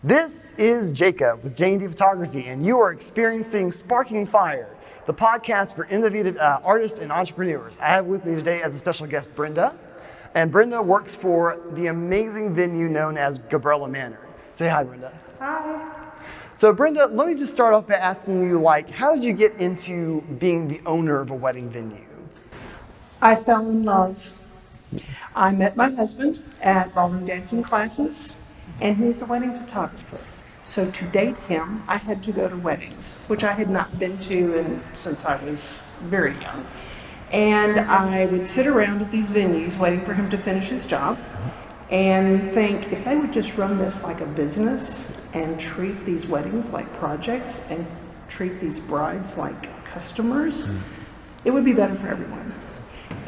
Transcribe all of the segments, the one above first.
This is Jacob with J&D Photography, and you are experiencing Sparking Fire, the podcast for innovative artists and entrepreneurs. I have with me today as a special guest Brenda, and Brenda works for the amazing venue known as Gabrella Manor. Say hi, Brenda. Hi. So Brenda, let me just start off by asking you, how did you get into being the owner of a wedding venue? I fell in love. I met my husband at ballroom dancing classes, and he's a wedding photographer. So to date him, I had to go to weddings, which I had not been to since I was very young. And I would sit around at these venues waiting for him to finish his job and think, if they would just run this like a business and treat these weddings like projects and treat these brides like customers, it would be better for everyone.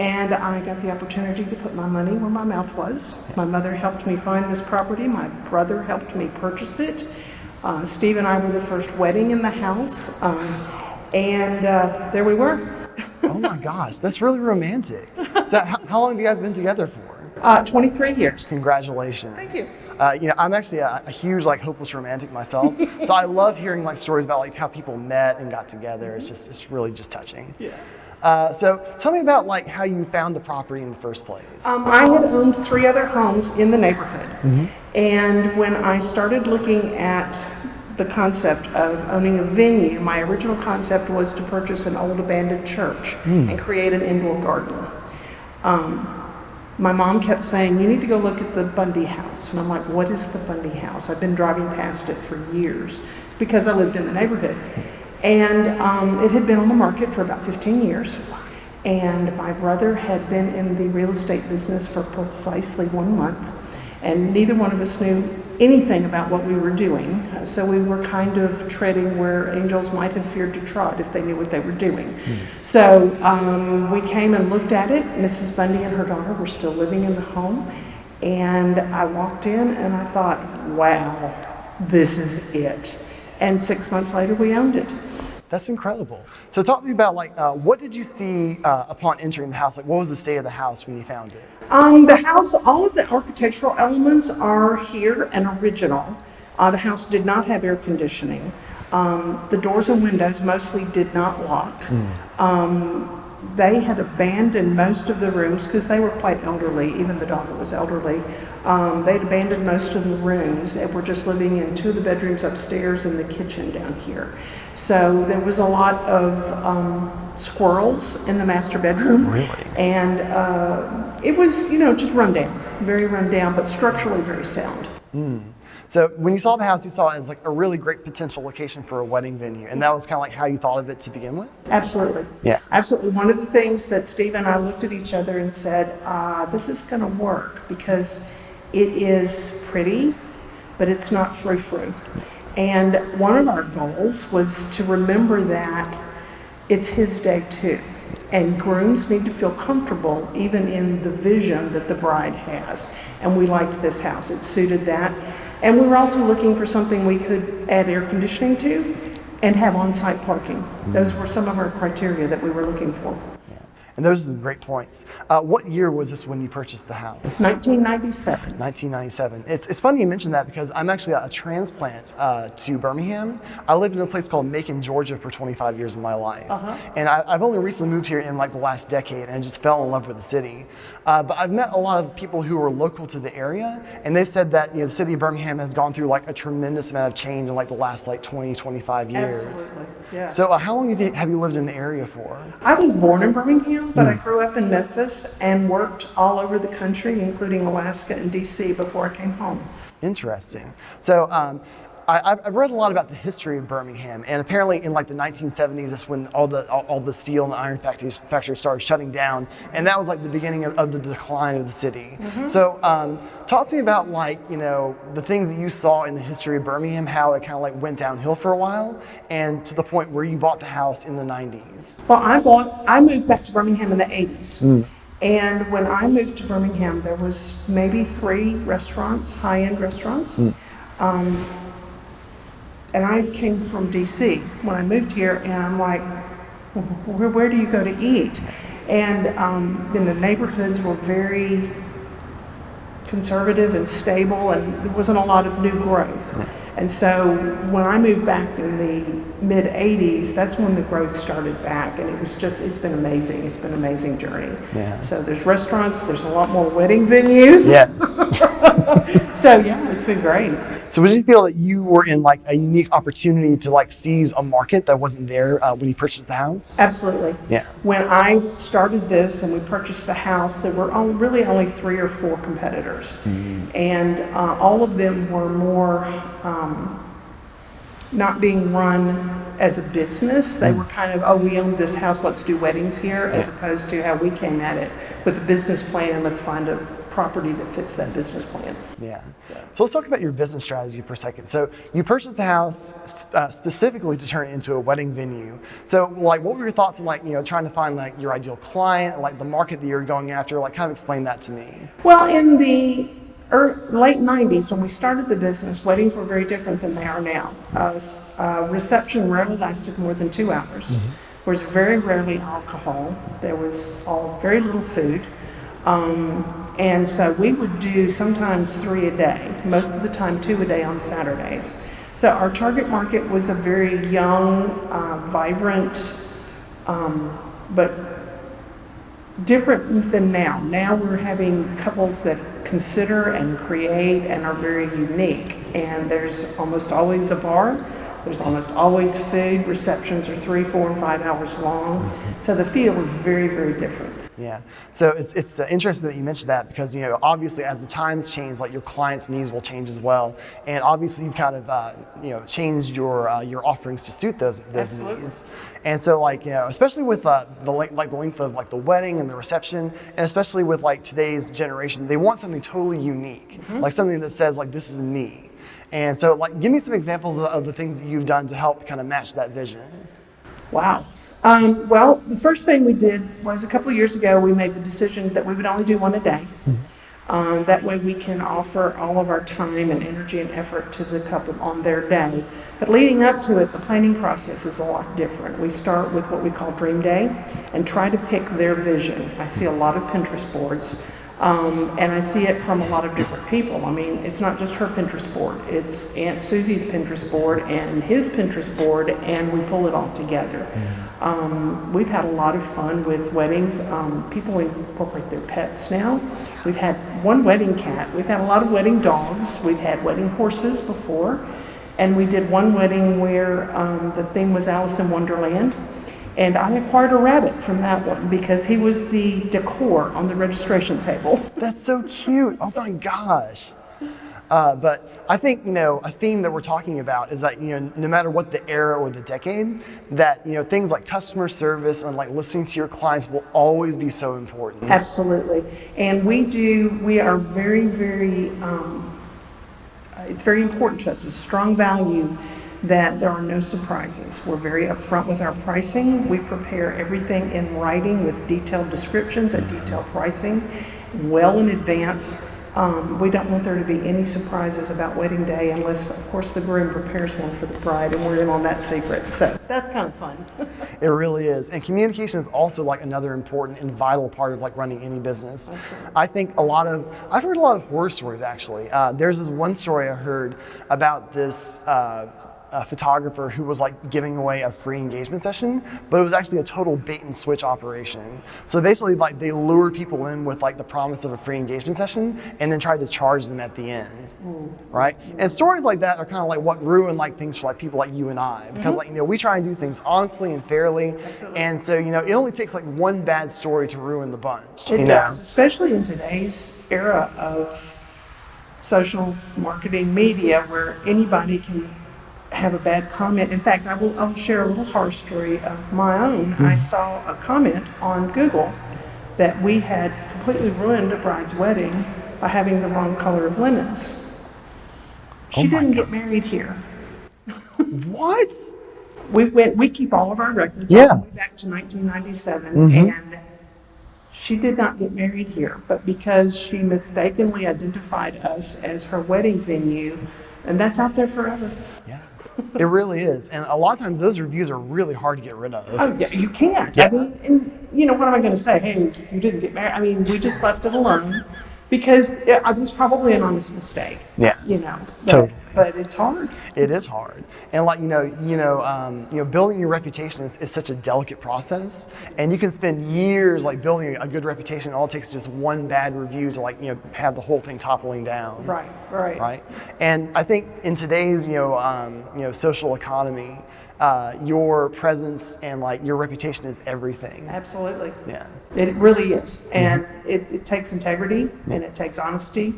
And I got the opportunity to put my money where my mouth was. My mother helped me find this property. My brother helped me purchase it. Steve and I were the first wedding in the house. And there we were. Oh my gosh, that's really romantic. So how long have you guys been together for? 23 years. Congratulations. Thank you. I'm actually a huge hopeless romantic myself. So I love hearing stories about how people met and got together. It's really just touching. Yeah. So tell me about how you found the property in the first place. I had owned 3 other homes in the neighborhood. And when I started looking at the concept of owning a venue, my original concept was to purchase an old abandoned church and create an indoor garden. My mom kept saying, you need to go look at the Bundy house. And I'm like, what is the Bundy house? I've been driving past it for years because I lived in the neighborhood. And it had been on the market for about 15 years. And my brother had been in the real estate business for precisely 1 month. And neither one of us knew anything about what we were doing. So we were kind of treading where angels might have feared to trod if they knew what they were doing. So we came and looked at it. Mrs. Bundy and her daughter were still living in the home. And I walked in and I thought, wow, this is it. And 6 months later, we owned it. That's incredible. So talk to me about what did you see upon entering the house? What was the state of the house when you found it? The house, all of the architectural elements are here and original. The house did not have air conditioning. The doors and windows mostly did not lock. They had abandoned most of the rooms because they were quite elderly. Even the daughter was elderly. They'd abandoned most of the rooms and were just living in 2 of the bedrooms upstairs and the kitchen down here. So there was a lot of squirrels in the master bedroom. Really? And it was, just run down, very run down, but structurally very sound. So when you saw the house, you saw it as a really great potential location for a wedding venue, and that was kind of how you thought of it to begin with? Absolutely. Yeah. Absolutely. One of the things that Steve and I looked at each other and said, this is going to work because it is pretty, but it's not frou-frou. And one of our goals was to remember that it's his day too. And grooms need to feel comfortable even in the vision that the bride has. And we liked this house. It suited that. And we were also looking for something we could add air conditioning to and have on-site parking. Those were some of our criteria that we were looking for. And those are great points. What year was this when you purchased the house? 1997. 1997. It's funny you mentioned that because I'm actually a transplant to Birmingham. I lived in a place called Macon, Georgia for 25 years of my life. And I've only recently moved here in the last decade and just fell in love with the city. But I've met a lot of people who are local to the area, and they said that the city of Birmingham has gone through a tremendous amount of change in the last 20, 25 years. Absolutely, yeah. So how long have you lived in the area for? I was born in Birmingham, but I grew up in Memphis and worked all over the country, including Alaska and DC, before I came home. Interesting. So I've read a lot about the history of Birmingham, and apparently in the 1970s, that's when all the steel and the iron factories started shutting down, and that was the beginning of the decline of the city. So talk to me about the things that you saw in the history of Birmingham, how it kind of went downhill for a while, and to the point where you bought the house in the 90s. Well, I moved back to Birmingham in the 80s. And when I moved to Birmingham, there was maybe 3 restaurants, high-end restaurants. And I came from DC when I moved here, and I'm like, where do you go to eat? And then the neighborhoods were very conservative and stable, and there wasn't a lot of new growth. And so when I moved back in the mid 80s, that's when the growth started back, and it's been amazing. It's been an amazing journey. Yeah. So there's restaurants, there's a lot more wedding venues. Yeah. So yeah, it's been great. So would you feel that you were in like a unique opportunity to like seize a market that wasn't there when you purchased the house? Absolutely. Yeah. When I started this and we purchased the house, there were really only 3 or 4 competitors. And all of them were more not being run as a business. They were kind of, oh, we own this house, let's do weddings here, as opposed to how we came at it with a business plan, let's find a property that fits that business plan. Yeah. So let's talk about your business strategy for a second. So you purchased a house specifically to turn it into a wedding venue. So like, what were your thoughts on like, trying to find like your ideal client, like the market that you're going after? Like, kind of explain that to me. Well, in the late 90s, when we started the business, weddings were very different than they are now. Reception rarely lasted more than 2 hours. There was very rarely alcohol. There was very little food. And so we would do sometimes 3 a day, most of the time 2 a day on Saturdays. So our target market was a very young, vibrant, but different than now. Now we're having couples that consider and create and are very unique. And there's almost always a bar. There's almost always food. Receptions are 3, 4, and 5 hours long. So the feel is very, very different. Yeah. So it's interesting that you mentioned that because, obviously as the times change, like your clients' needs will change as well. And obviously you've kind of, changed your offerings to suit those needs. And so like, especially with the length of like the wedding and the reception, and especially with like today's generation, they want something totally unique, like something that says like, this is me. And so like, give me some examples of the things that you've done to help kind of match that vision. Wow. Well, the first thing we did was a couple of years ago, we made the decision that we would only do 1 a day. That way we can offer all of our time and energy and effort to the couple on their day. But leading up to it, the planning process is a lot different. We start with what we call Dream Day and try to pick their vision. I see a lot of Pinterest boards. And I see it from a lot of different people. I mean, it's not just her Pinterest board. It's Aunt Susie's Pinterest board and his Pinterest board, and we pull it all together. We've had a lot of fun with weddings. People incorporate their pets now. We've had one wedding cat. We've had a lot of wedding dogs. We've had wedding horses before. And we did one wedding where the theme was Alice in Wonderland. And I acquired a rabbit from that one because he was the decor on the registration table. That's so cute. Oh my gosh. But I think, a theme that we're talking about is that, no matter what the era or the decade, that, things like customer service and like listening to your clients will always be so important. Absolutely. And we are very, very, it's very important to us. It's a strong value that there are no surprises. We're very upfront with our pricing. We prepare everything in writing with detailed descriptions and detailed pricing well in advance. We don't want there to be any surprises about wedding day unless, of course, the groom prepares one for the bride and we're in on that secret. So that's kind of fun. It really is. And communication is also like another important and vital part of like running any business. Absolutely. I think I've heard a lot of horror stories actually. There's this one story I heard about this a photographer who was like giving away a free engagement session, but it was actually a total bait and switch operation. So basically like they lured people in with like the promise of a free engagement session and then tried to charge them at the end, right? And stories like that are kind of like what ruin like things for like people like you and I, because like, we try and do things honestly and fairly. Absolutely. And so, it only takes like one bad story to ruin the bunch. It does, especially in today's era of social marketing media where anybody can have a bad comment. In fact, I'll share a little horror story of my own. I saw a comment on Google that we had completely ruined a bride's wedding by having the wrong color of linens. She didn't get married here. What? We keep all of our records all the way back to 1997, and she did not get married here, but because she mistakenly identified us as her wedding venue, and that's out there forever. Yeah. It really is. And a lot of times those reviews are really hard to get rid of. Oh, yeah, you can't. Yeah. I mean, and what am I going to say? Hey, you didn't get married. I mean, we just left it alone because it was probably an honest mistake. Yeah. But Totally. but it's hard. It is hard, and like building your reputation is such a delicate process, and you can spend years like building a good reputation. All it takes is just one bad review to have the whole thing toppling down. Right. And I think in today's social economy, your presence and like your reputation is everything. Absolutely. Yeah. It really is, and it takes integrity, and it takes honesty,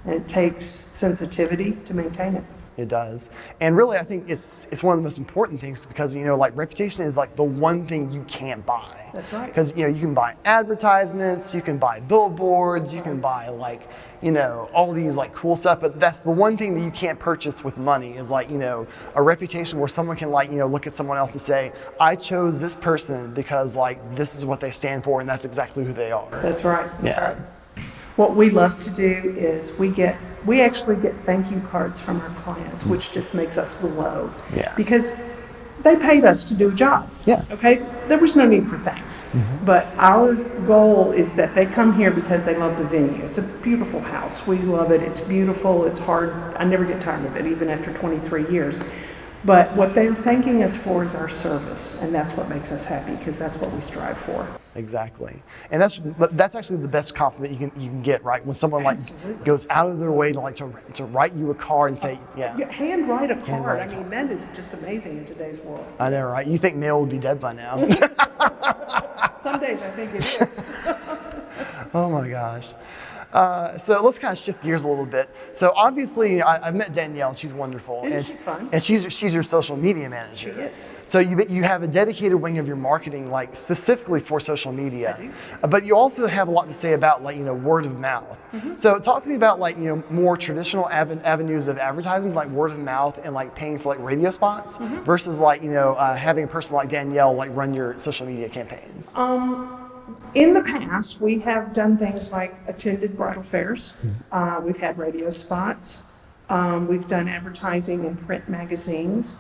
and it takes sensitivity to maintain it. It does. And really, I think it's one of the most important things because, like reputation is like the one thing you can't buy. That's right. Because, you can buy advertisements, you can buy billboards, you can buy all these like cool stuff, but that's the one thing that you can't purchase with money is a reputation where someone can look at someone else and say, I chose this person because this is what they stand for and that's exactly who they are. That's right. That's right. What we love to do is we actually get thank you cards from our clients, which just makes us glow. Yeah. Because they paid us to do a job. Yeah. Okay? There was no need for thanks. But our goal is that they come here because they love the venue. It's a beautiful house. We love it. It's beautiful. It's hard. I never get tired of it, even after 23 years. But what they're thanking us for is our service, and that's what makes us happy because that's what we strive for. Exactly, and that's actually the best compliment you can get, right? When someone goes out of their way to write you a card and say, hand write a card. I mean, that is just amazing in today's world. I know, right? You think mail would be dead by now? Some days I think it is. Oh my gosh. So let's kind of shift gears a little bit. So obviously, I've met Danielle, and she's wonderful. Isn't she fun? And she's your social media manager. She is. So you have a dedicated wing of your marketing, specifically for social media. I do. But you also have a lot to say about word of mouth. So talk to me about more traditional avenues of advertising, like word of mouth and paying for radio spots, versus having a person like Danielle run your social media campaigns. In the past, we have done things like attended bridal fairs. We've had radio spots. We've done advertising in print magazines.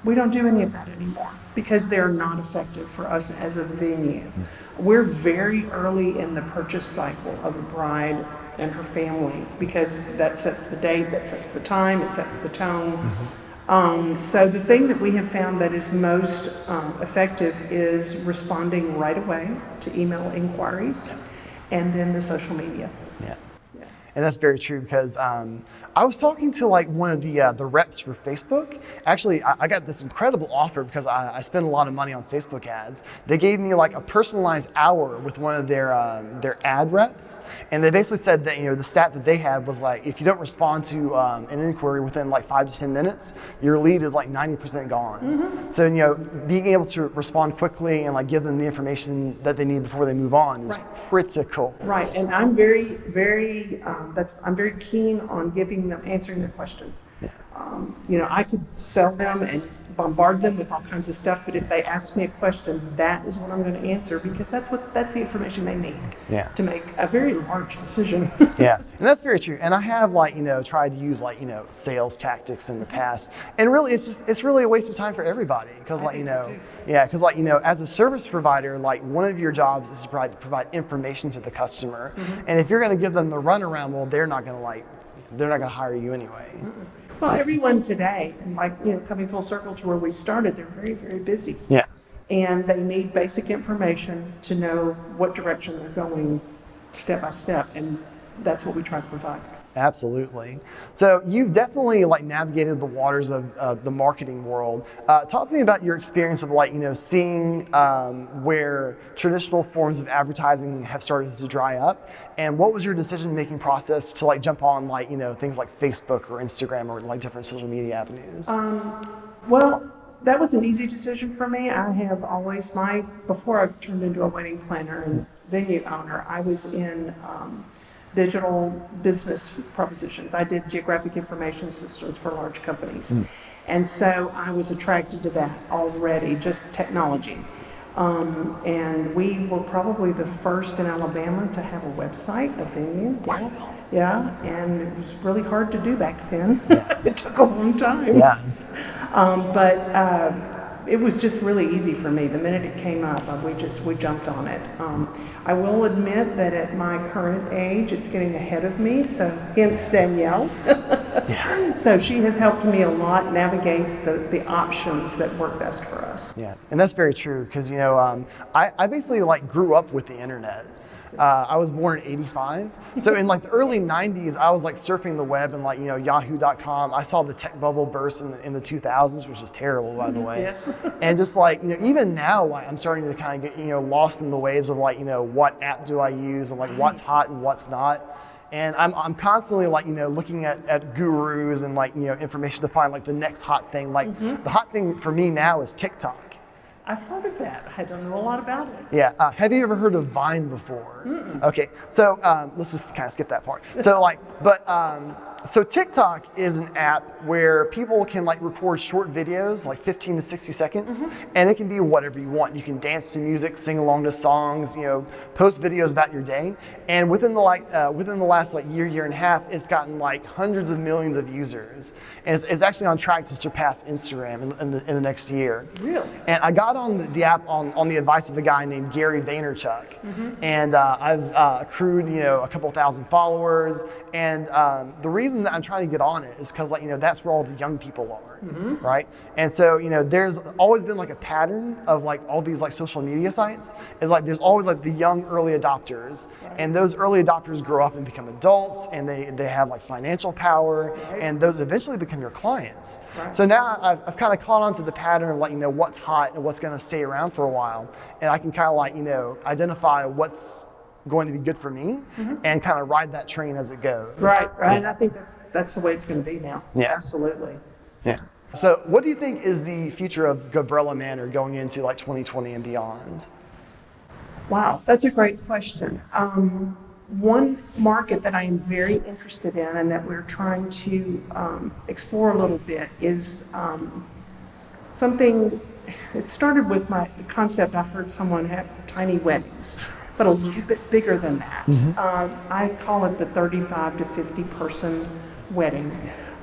We don't do any of that anymore because they're not effective for us as a venue. We're very early in the purchase cycle of a bride and her family because that sets the date, that sets the time, it sets the tone. So the thing that we have found that is most effective is responding right away to email inquiries and then the social media. Yeah. And that's very true because I was talking to one of the reps for Facebook. Actually, I got this incredible offer because I spend a lot of money on Facebook ads. They gave me a personalized hour with one of their ad reps, and they basically said that the stat that they had was if you don't respond to an inquiry within 5 to 10 minutes, your lead is 90% gone. So being able to respond quickly and give them the information that they need before they move on is critical. Right, and I'm very, very I'm very keen on answering their question. I could sell them and bombard them with all kinds of stuff, but if they ask me a question, that is what I'm going to answer because that's the information they need to make a very large decision. Yeah, and that's very true. And I have tried to use sales tactics in the past, and really it's really a waste of time for everybody because as a service provider, one of your jobs is to provide information to the customer, and if you're going to give them the runaround, well, they're not going to hire you anyway. Well, everyone today, and coming full circle to where we started, they're very, very busy. Yeah. And they need basic information to know what direction they're going step by step, and that's what we try to provide. Absolutely. So you've definitely navigated the waters of the marketing world. Talk to me about your experience of seeing where traditional forms of advertising have started to dry up, and what was your decision-making process to jump on things like Facebook or Instagram or different social media avenues? Well, that was an easy decision for me. I have always before I turned into a wedding planner and venue owner, I was in digital business propositions. I did geographic information systems for large companies. And so I was attracted to that already, just technology. And we were probably the first in Alabama to have a website, a venue. Wow. Yeah, and it was really hard to do back then. It took a long time. Yeah. But it was just really easy for me. The minute it came up, we jumped on it. I will admit that at my current age, it's getting ahead of me, so hence Danielle. Yeah. So she has helped me a lot navigate the options that work best for us. Yeah, and that's very true because I basically like grew up with the internet. I was born in '85, so in like the early '90s, I was like surfing the web and like Yahoo.com. I saw the tech bubble burst in the 2000s, which was terrible, by the way. Yes. And just like even now, like, I'm starting to kind of get lost in the waves of like what app do I use and like what's hot and what's not. And I'm constantly like looking at gurus and like information to find like the next hot thing. Like the hot thing for me now is TikTok. I've heard of that. I don't know a lot about it. Yeah. Have you ever heard of Vine before? Okay. So let's just kind of skip that part. So TikTok is an app where people can like record short videos, like 15 to 60 seconds, and it can be whatever you want. You can dance to music, sing along to songs, post videos about your day. And within the last like year and a half, it's gotten like hundreds of millions of users, and it's actually on track to surpass Instagram in the next year. Really? And I got on the app on the advice of a guy named Gary Vaynerchuk, and I've accrued a couple thousand followers. And the reason that I'm trying to get on it is because that's where all the young people are, right? And so there's always been like a pattern of like all these like social media sites. Is like there's always like the young early adopters, and those early adopters grow up and become adults, and they have like financial power, and those eventually become your clients. Right. So now I've kind of caught on to the pattern of like what's hot and what's going to stay around for a while, and I can kind of like identify what's going to be good for me and kind of ride that train as it goes. Right. Yeah. And I think that's the way it's going to be now. Yeah. Absolutely. Yeah. So what do you think is the future of Gabrella Manor going into like 2020 and beyond? Wow, that's a great question. One market that I am very interested in and that we're trying to explore a little bit is something. It started with the concept. I heard someone have tiny weddings, but a little bit bigger than that. I call it the 35 to 50 person wedding.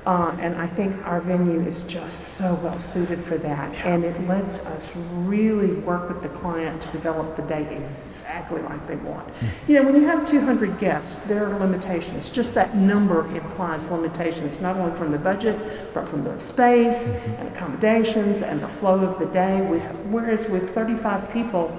And I think our venue is just so well suited for that. And it lets us really work with the client to develop the day exactly like they want. When you have 200 guests, there are limitations. Just that number implies limitations, not only from the budget, but from the space and accommodations and the flow of the day. Whereas with 35 people,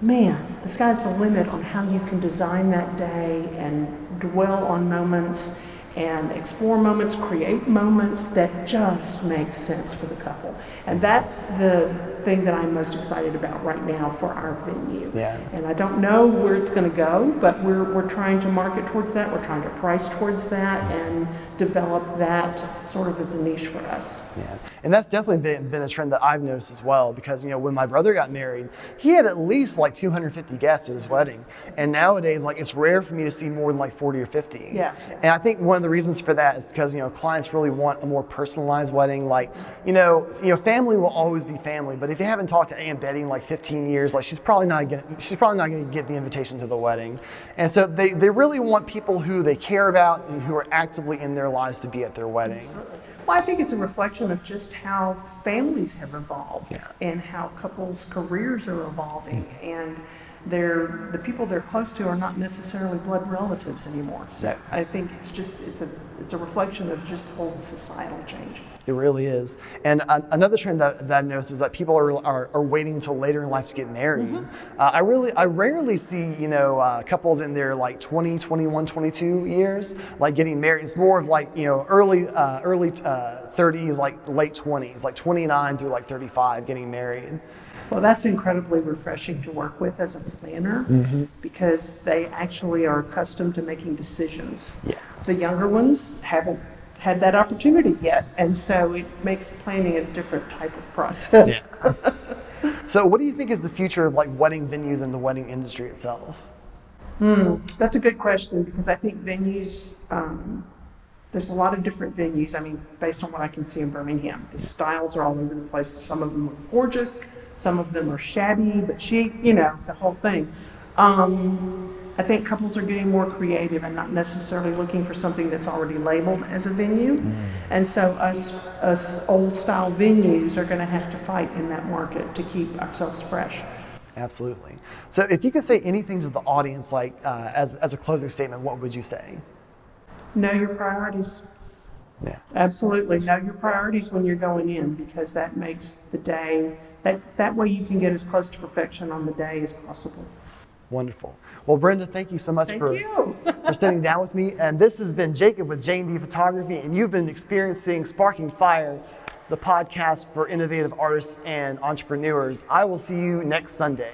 man, the sky's the limit on how you can design that day and dwell on moments and explore moments, create moments that just make sense for the couple. And that's the thing that I'm most excited about right now for our venue. Yeah. And I don't know where it's going to go, but we're trying to market towards that. We're trying to price towards that and develop that sort of as a niche for us. Yeah, and that's definitely been a trend that I've noticed as well, because when my brother got married, he had at least like 250 guests at his wedding, and nowadays like it's rare for me to see more than like 40 or 50. Yeah. And I think one of the reasons for that is because clients really want a more personalized wedding. Like family will always be family, but if you haven't talked to Aunt Betty in like 15 years, like she's probably not going to get the invitation to the wedding. And so they really want people who they care about and who are actively in their lives to be at their wedding. Well, I think it's a reflection of just how families have evolved and how couples' careers are evolving, and the people they're close to are not necessarily blood relatives anymore. So I think it's a reflection of just whole societal change. It really is. And another trend that I've noticed is that people are waiting until later in life to get married. I rarely see couples in their like 20, 21, 22 years like getting married. It's more of like early 30s, like late 20s, like 29 through like 35 getting married. Well, that's incredibly refreshing to work with as a planner because they actually are accustomed to making decisions. Yes. The younger ones haven't had that opportunity yet, and so it makes planning a different type of process. Yeah. So what do you think is the future of like wedding venues and the wedding industry itself? That's a good question, because I think venues, there's a lot of different venues. I mean, based on what I can see in Birmingham, the styles are all over the place. Some of them are gorgeous, some of them are shabby but chic, the whole thing. I I think couples are getting more creative and not necessarily looking for something that's already labeled as a venue. And so us old style venues are going to have to fight in that market to keep ourselves fresh. Absolutely. So if you could say anything to the audience, like as a closing statement, what would you say? Know your priorities. Yeah. Absolutely. Know your priorities when you're going in, because that makes the day, that way you can get as close to perfection on the day as possible. Wonderful. Well, Brenda, thank you so much for sitting down with me. And this has been Jacob with J&D Photography, and you've been experiencing Sparking Fire, the podcast for innovative artists and entrepreneurs. I will see you next Sunday.